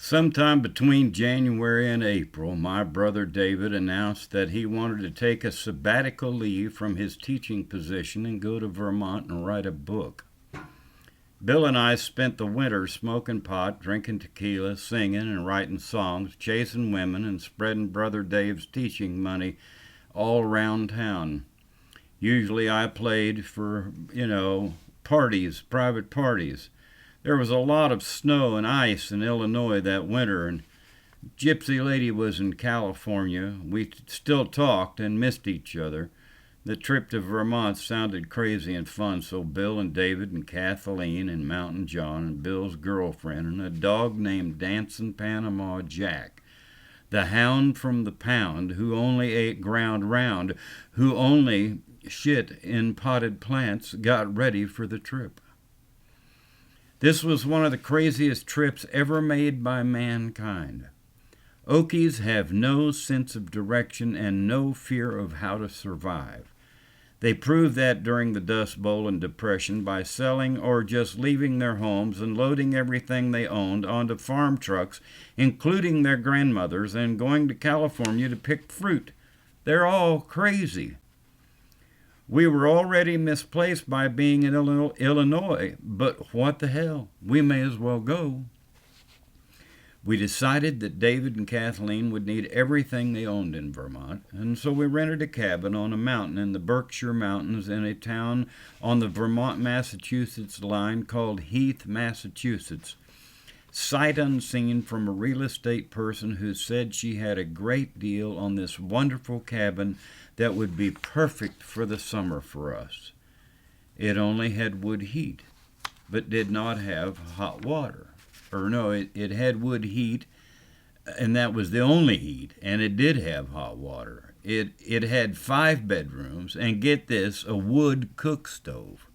Sometime between January and April, my brother David announced that he wanted to take a sabbatical leave from his teaching position and go to Vermont and write a book. Bill and I spent the winter smoking pot, drinking tequila, singing and writing songs, chasing women, and spreading Brother Dave's teaching money all around town. Usually I played for, parties, private parties. There was a lot of snow and ice in Illinois that winter, and Gypsy Lady was in California. We still talked and missed each other. The trip to Vermont sounded crazy and fun, so Bill and David and Kathleen and Mountain John and Bill's girlfriend and a dog named Dancing Panama Jack, the hound from the pound who only ate ground round, who only shit in potted plants, got ready for the trip. This was one of the craziest trips ever made by mankind. Okies have no sense of direction and no fear of how to survive. They proved that during the Dust Bowl and Depression by selling or just leaving their homes and loading everything they owned onto farm trucks, including their grandmothers, and going to California to pick fruit. They're all crazy. We were already misplaced by being in Illinois, but what the hell? We may as well go. We decided that David and Kathleen would need everything they owned in Vermont, and so we rented a cabin on a mountain in the Berkshire Mountains in a town on the Vermont-Massachusetts line called Heath, Massachusetts. Sight unseen from a real estate person who said she had a great deal on this wonderful cabin that would be perfect for the summer for us. It only had wood heat, but did not have hot water. It had wood heat, and that was the only heat, and it did have hot water. It had 5 bedrooms, and get this, a wood cook stove.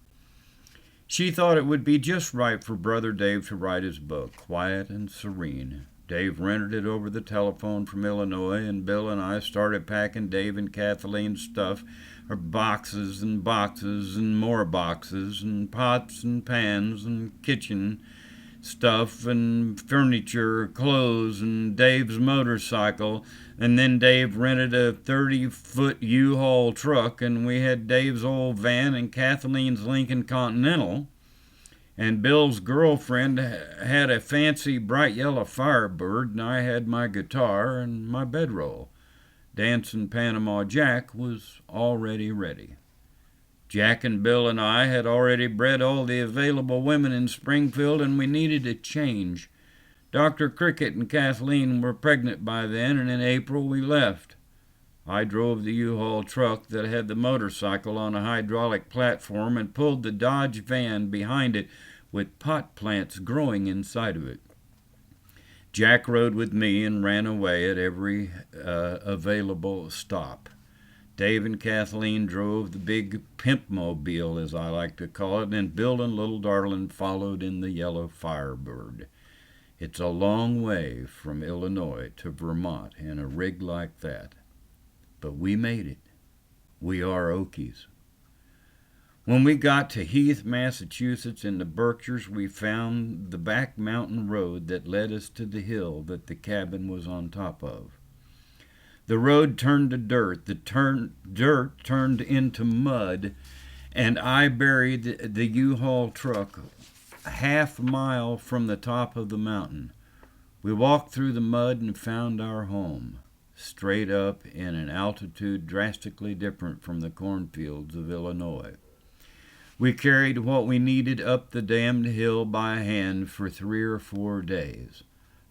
She thought it would be just right for Brother Dave to write his book, quiet and serene. Dave rented it over the telephone from Illinois, and Bill and I started packing Dave and Kathleen's stuff, or boxes and boxes and more boxes, and pots and pans and kitchen stuff and furniture, clothes, and Dave's motorcycle. And then Dave rented a 30-foot U-Haul truck, and we had Dave's old van and Kathleen's Lincoln Continental. And Bill's girlfriend had a fancy bright yellow Firebird, and I had my guitar and my bedroll. Dancing Panama Jack was already ready. Jack and Bill and I had already bred all the available women in Springfield, and we needed a change. Dr. Cricket and Kathleen were pregnant by then, and in April we left. I drove the U-Haul truck that had the motorcycle on a hydraulic platform and pulled the Dodge van behind it with pot plants growing inside of it. Jack rode with me and ran away at every available stop. Dave and Kathleen drove the big pimpmobile, as I like to call it, and Bill and little Darlin followed in the yellow Firebird. It's a long way from Illinois to Vermont in a rig like that. But we made it. We are Okies. When we got to Heath, Massachusetts in the Berkshires, we found the back mountain road that led us to the hill that the cabin was on top of. The road turned to dirt. The dirt turned into mud, and I buried the U-Haul truck a half mile from the top of the mountain. We walked through the mud and found our home, straight up in an altitude drastically different from the cornfields of Illinois. We carried what we needed up the damned hill by hand for 3 or 4 days.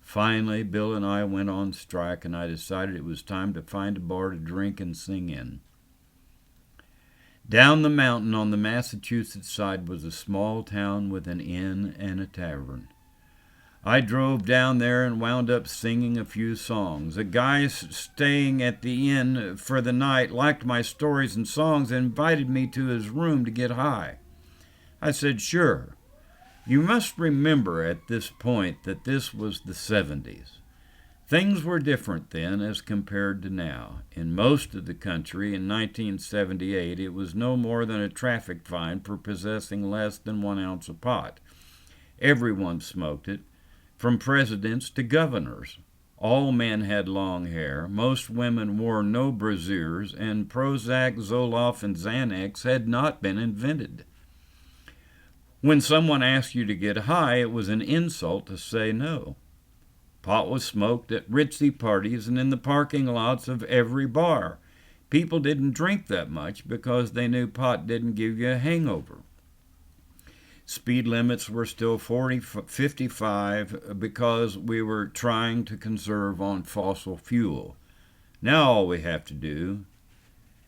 Finally, Bill and I went on strike, and I decided it was time to find a bar to drink and sing in. Down the mountain on the Massachusetts side was a small town with an inn and a tavern. I drove down there and wound up singing a few songs. A guy staying at the inn for the night liked my stories and songs and invited me to his room to get high. I said, sure. You must remember at this point that this was the 70s. Things were different then as compared to now. In most of the country in 1978, it was no more than a traffic fine for possessing less than 1 ounce of pot. Everyone smoked it. from presidents to governors. All men had long hair, most women wore no brassieres, and Prozac, Zoloft, and Xanax had not been invented. When someone asked you to get high, it was an insult to say no. Pot was smoked at ritzy parties and in the parking lots of every bar. People didn't drink that much because they knew pot didn't give you a hangover. Speed limits were still 40, 55 because we were trying to conserve on fossil fuel. Now all we have to do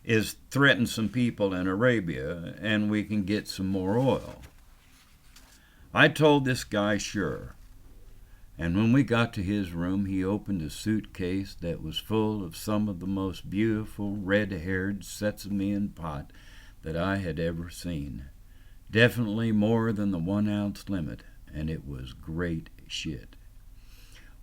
is threaten some people in Arabia and we can get some more oil. I told this guy sure. And when we got to his room, he opened a suitcase that was full of some of the most beautiful red-haired sesame and pot that I had ever seen. Definitely more than the 1 ounce limit, and it was great shit.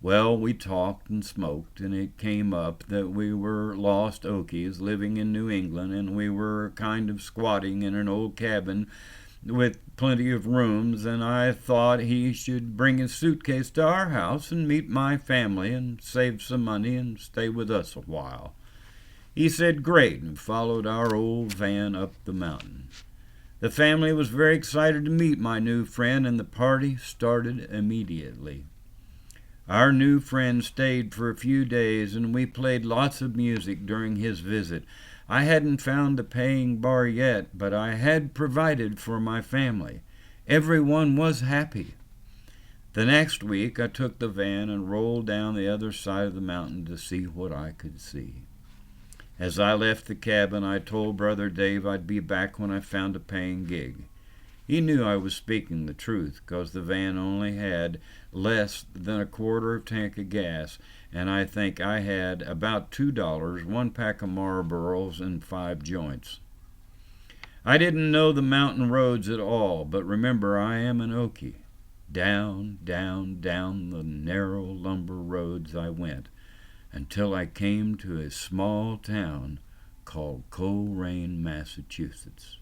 Well, we talked and smoked, and it came up that we were lost Okies living in New England, and we were kind of squatting in an old cabin with plenty of rooms, and I thought he should bring his suitcase to our house and meet my family and save some money and stay with us a while. He said great and followed our old van up the mountain. The family was very excited to meet my new friend, and the party started immediately. Our new friend stayed for a few days, and we played lots of music during his visit. I hadn't found a paying bar yet, but I had provided for my family. Everyone was happy. The next week, I took the van and rolled down the other side of the mountain to see what I could see. As I left the cabin, I told Brother Dave I'd be back when I found a paying gig. He knew I was speaking the truth, because the van only had less than a quarter of tank of gas, and I think I had about $2, 1 pack of Marlboros, and 5 joints. I didn't know the mountain roads at all, but remember, I am an Okie. Down, down, down the narrow lumber roads I went, until I came to a small town called Coleraine, Massachusetts.